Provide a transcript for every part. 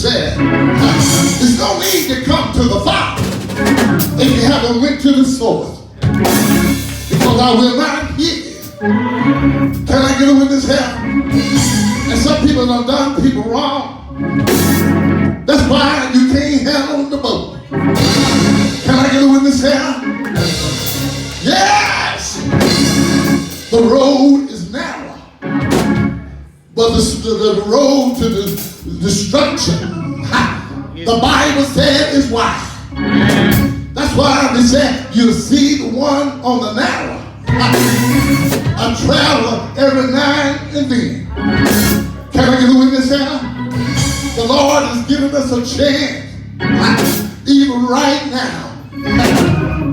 said, there's no need to come to the Father if you haven't went to the source. Because I will not hear you. Can I get a witness here? And some people have done people wrong. That's why you can't handle the boat. Can I get a witness here? Yes! The road is narrow, but the road to the destruction, the Bible said, is wide. That's why they said you'll see the one on the narrow. I travel every now and then. Can I get a witness here? The Lord has given us a chance, even right now.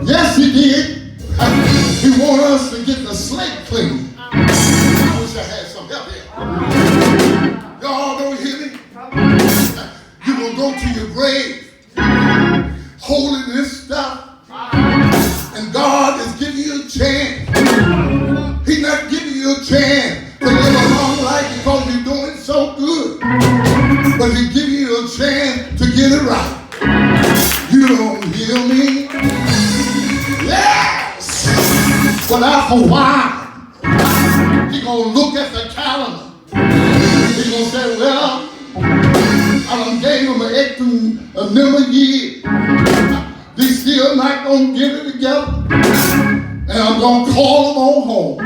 Yes, He did. He wants us to get the slate clean. I wish I had some help here. Y'all don't hear me? You're going to go to your grave holding this stuff, and God is giving you a chance. He's not giving you a chance to live a long life because you're doing so good, but He's giving you a chance to get it right. You don't hear me? Yes! But after a while, He's going to look at the calendar. He's going to say, well, I done gave them an extra number of years. They still not going to get it together. And I'm going to call them on home.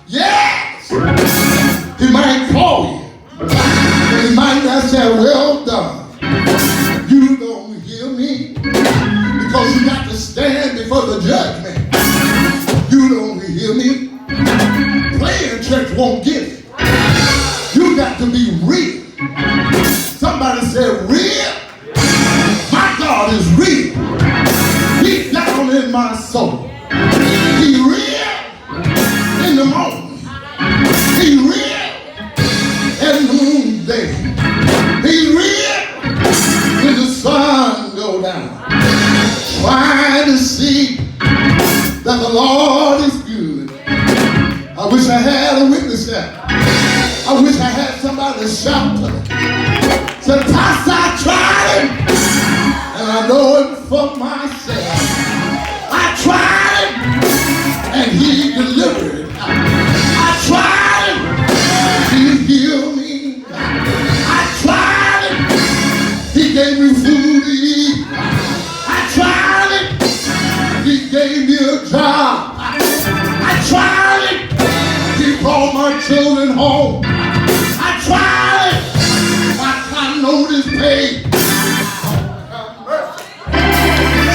Yes! He might call you. And he might not say, well done. You don't hear me? Because you got to stand before the judgment. You don't hear me? Playing church won't get it. You got to be real. Somebody said real. My God is real. He's down in my soul. He's real in the morning. He's real at noonday. He's real when the sun goes down. Trying to see that the Lord is good. I wish I had a witness there. I wish I had somebody to shout to me. Say, Pastor, I tried him, and I know it for myself. I tried him, and He delivered. I tried him, He healed me. I tried him, He gave me food to eat. I tried him, He gave me a job. I tried him, He brought my children home. I tried it. My time notice paid.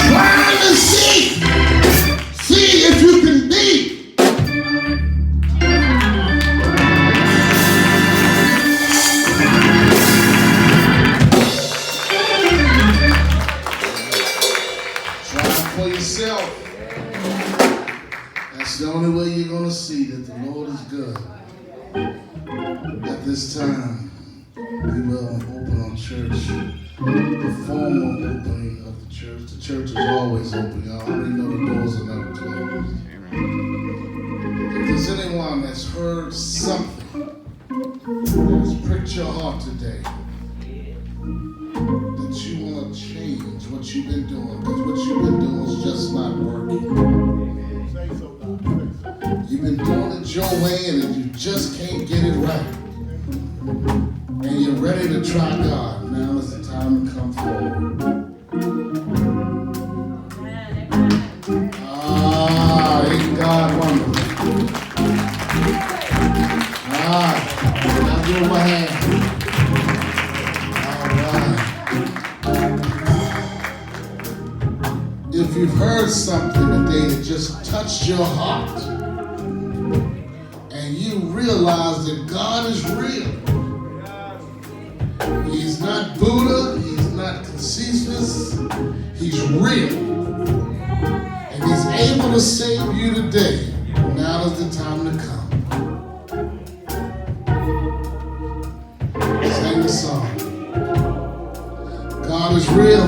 Trying to see if you can be. Try it for yourself. That's the only way you're going to see that the Lord is good. At this time, we will open our church, the formal opening of the church. The church is always open, y'all. I already know the doors are never closed. If there's anyone that's heard something that's pricked your heart today, that you want to change what you've been doing, because what you've been doing is just not working. You've been doing it your way and you just can't get it right. And you're ready to try God. Now is the time to come forward. Ain't God wonderful? Now give him a hand. All right. If you've heard something today that just touched your heart, and you realize that God is real. He's not Buddha, He's not Confucius, He's real. And He's able to save you today. Now is the time to come. Sing the song. God is real.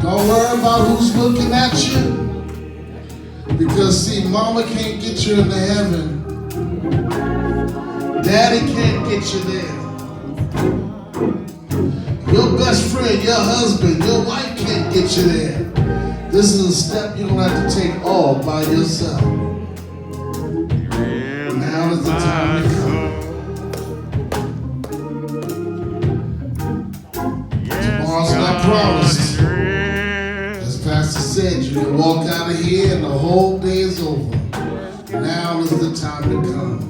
Don't worry about who's looking at you. Because see, mama can't get you into heaven. Daddy can't get you there. Your best friend, your husband, your wife can't get you there. This is a step you're going to have to take all by yourself. Now is the time to come. Tomorrow's not promised. As Pastor said, you can walk out of here and the whole day is over. Now is the time to come.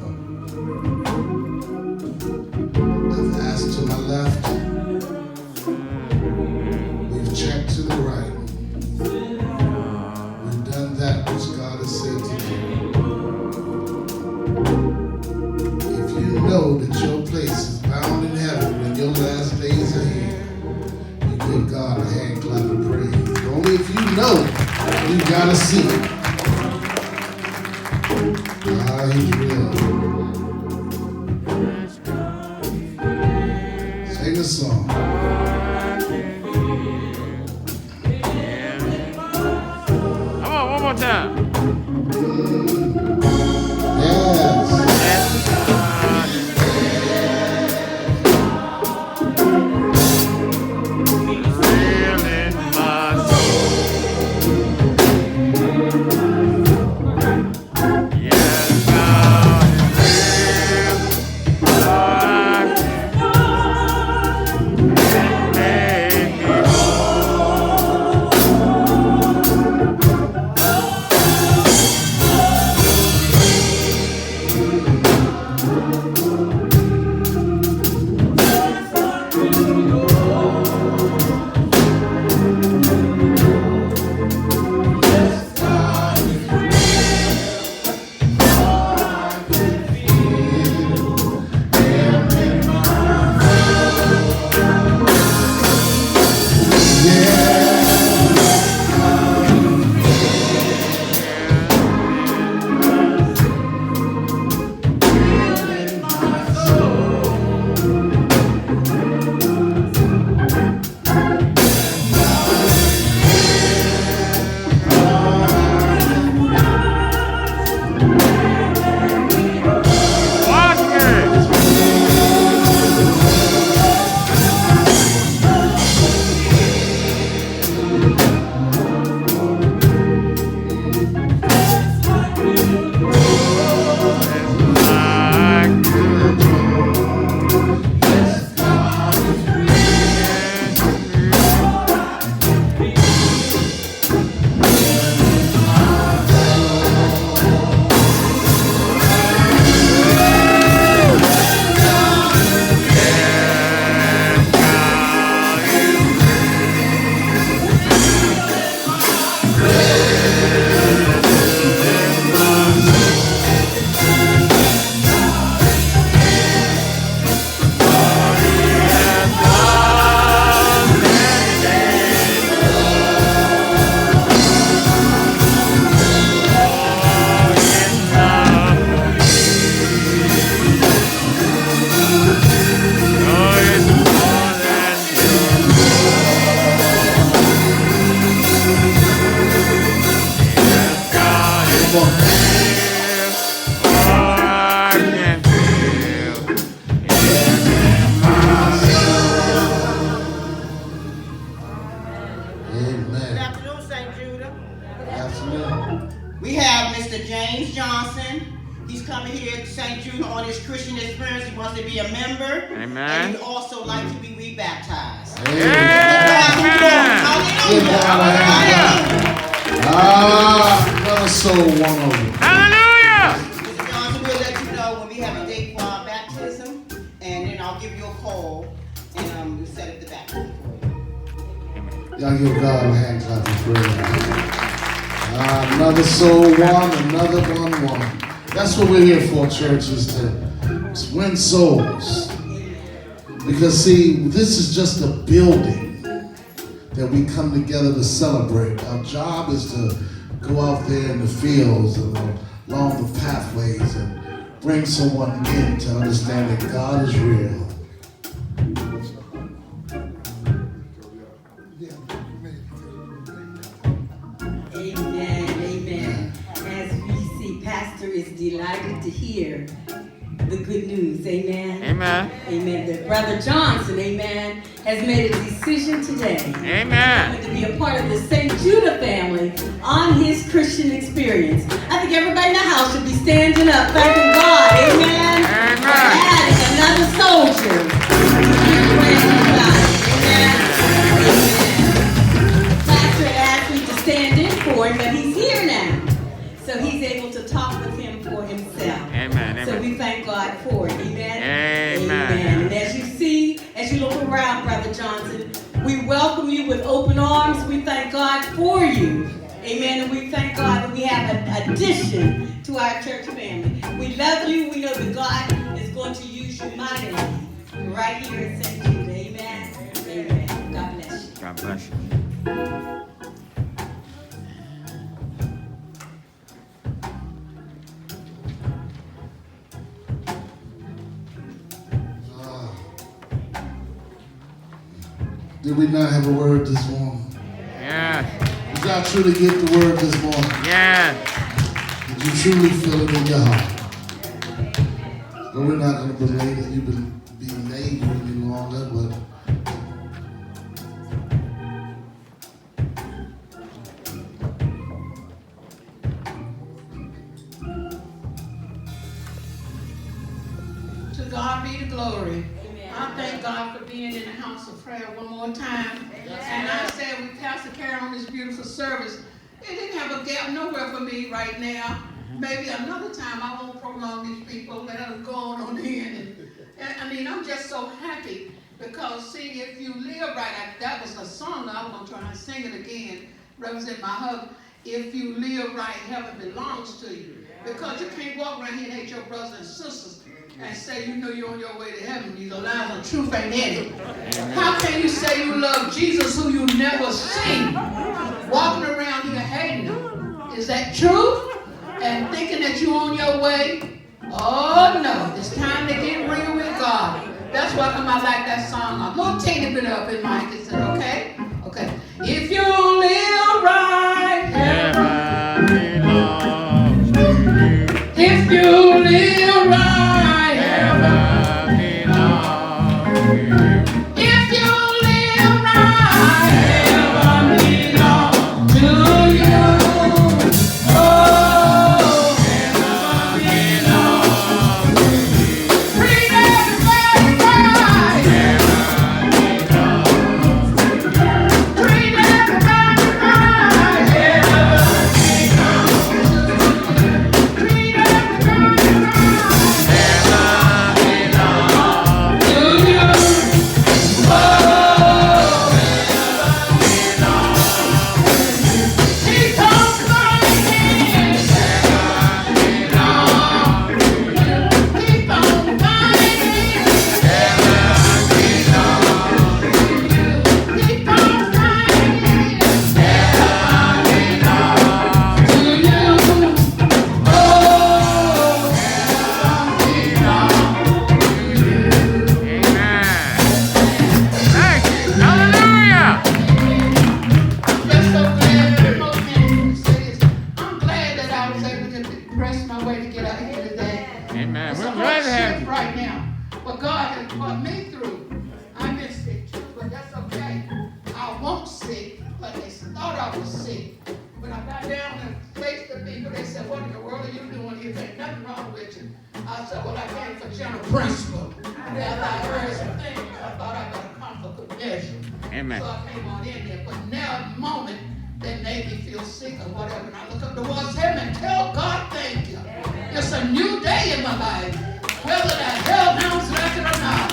I've asked to my left. We've checked to the right. We've done that which God has said to do. If you know that your place is bound in heaven when your last days are here, you give God a hand clap of praise. Only if you know, you gotta see it. Ah, he's real. Sing a song. Come on, one more time. Yes. We have Mr. James Johnson. He's coming here to St. Jude on his Christian experience. He wants to be a member. Amen. And he'd also like to be rebaptized. Another soul won over. Hallelujah. Mr. Johnson, we'll let you know when we have a date for our baptism, and then I'll give you a call, and we'll set up the baptism for you. Y'all give God a hand clap of praise. Another soul won, another one won. That's what we're here for, church, is to win souls. Because, see, this is just a building that we come together to celebrate. Our job is to go out there in the fields and along the pathways and bring someone in to understand that God is real. Delighted to hear the good news. Amen. Amen. Amen. Amen. That Brother Johnson, amen, has made a decision today. Amen. To be a part of the St. Judah family on his Christian experience. I think everybody in the house should be standing up, thanking God. Amen. Amen. For adding another soldier to his grand life. Amen. Amen. Pastor asked me to stand in for him, but he's here now. So he's able to talk with him for himself. Amen. So we thank God for it. Amen. Amen. Amen. And as you see, as you look around, Brother Johnson, we welcome you with open arms. We thank God for you. Amen. And we thank God that we have an addition to our church family. We love you. We know that God is going to use you mightily right here at St. Jude. Amen. Amen. God bless you. God bless you. Did we not have a word this morning? Yeah. Did y'all truly get the word this morning? Yeah. Did you truly feel it in your heart? But we're not going to belay that you've been being made any longer, but to God be the glory. I thank God for being in the house of prayer one more time. And I said with Pastor Carol on this beautiful service, it didn't have a gap nowhere for me right now. Maybe another time I won't prolong these people, let us go on in. And I mean, I'm just so happy because, see, if you live right, that was a song I was going to try and sing it again, represent my husband. If you live right, heaven belongs to you. Because you can't walk around here and hate your brothers and sisters and say you know you're on your way to heaven. These are lies of truth ain't in it. How can you say you love Jesus who you never seen, walking around here hating him? Is that true? And thinking that you're on your way? Oh no, it's time to get real with God. That's why I like that song. I'm gonna teeny bit up in Mike. Is it okay? Okay. If you live right, Heaven belongs to you. if you live right, Heaven belongs to you. if you live right, heaven belongs to you. Oh, heaven belongs to you. Treat everybody right. Heaven belongs to you. Treat everybody right. Heaven belongs to you. Treat everybody right. Heaven belongs to you. Oh, keep on fighting. Heaven belongs to you. Keep on fighting. Heaven belongs to you. Keep on fighting. Heaven belongs to you. Oh, heaven belongs to you. Amen. Thank you. Hallelujah. I'm just so glad that most men say this. I'm glad that I was able to press my way to get out here today. Amen. It's We're a glad to have hardship you. right now, but God has brought me through. I've been sick too, but that's okay. I won't sick, but they thought I was sick. When I got down and faced the people, they said, "What in the world are you doing here? There's nothing wrong with you." I said, "Well, I came for general principle." And as I heard some things, I thought I better come for good measure. Amen. So I came on in there. But now, at the moment, that made me feel sick or whatever, and I look up towards heaven and tell God, thank you. It's a new day in my life. Whether the hellhounds like it or not,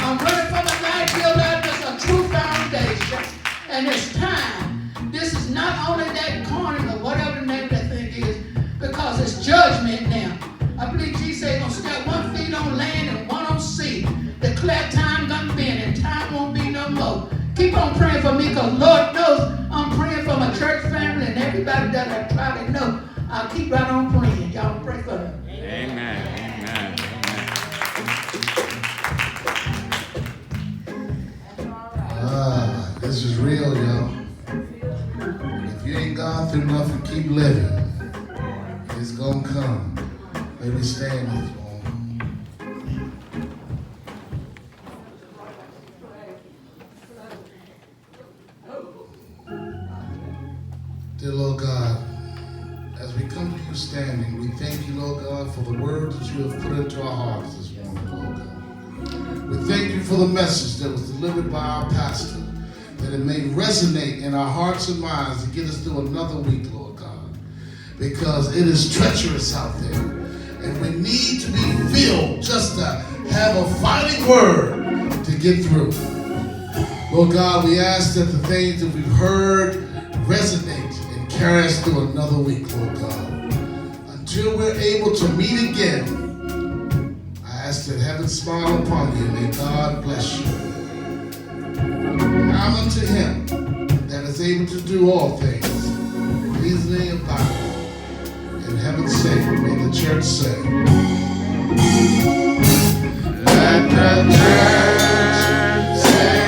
I'm ready for my life. Feel that there's a true foundation. And it's time. This is not only that corner or whatever the name of that thing is, because it's judgment now. I believe Jesus said gonna step 1 foot on land and 1 on sea. Declare time gonna bend and time won't be no more. Keep on praying for me, because Lord knows I'm praying for my church family and everybody that I try to know. I'll keep right on praying. Y'all pray for me. Amen. Amen. this is real, y'all. If you ain't gone through nothing, keep living. It's gonna come. Maybe stand this morning. Dear Lord God, as we come to you standing, we thank you, Lord God, for the word that you have put into our hearts this morning, Lord God. We thank you for the message that was delivered by our pastor, that it may resonate in our hearts and minds to get us through another week, Lord God, because it is treacherous out there, and we need to be filled just to have a fighting word to get through. Lord God, we ask that the things that we've heard resonate and carry us through another week, Lord God. Until we're able to meet again, I ask that heaven smile upon you. May God bless you. Now unto him that is able to do all things, reasoning and power. In heaven's sake, may the church say, let the church say,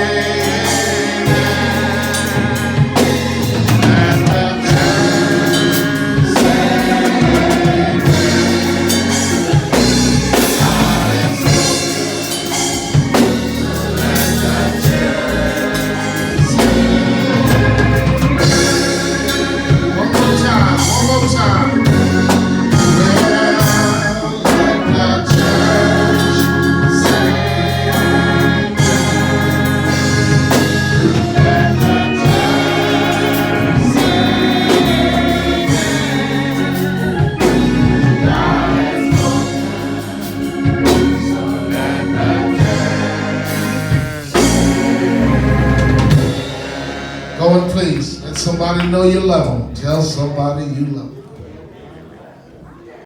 Go and please let somebody know you love them. Tell somebody you love them.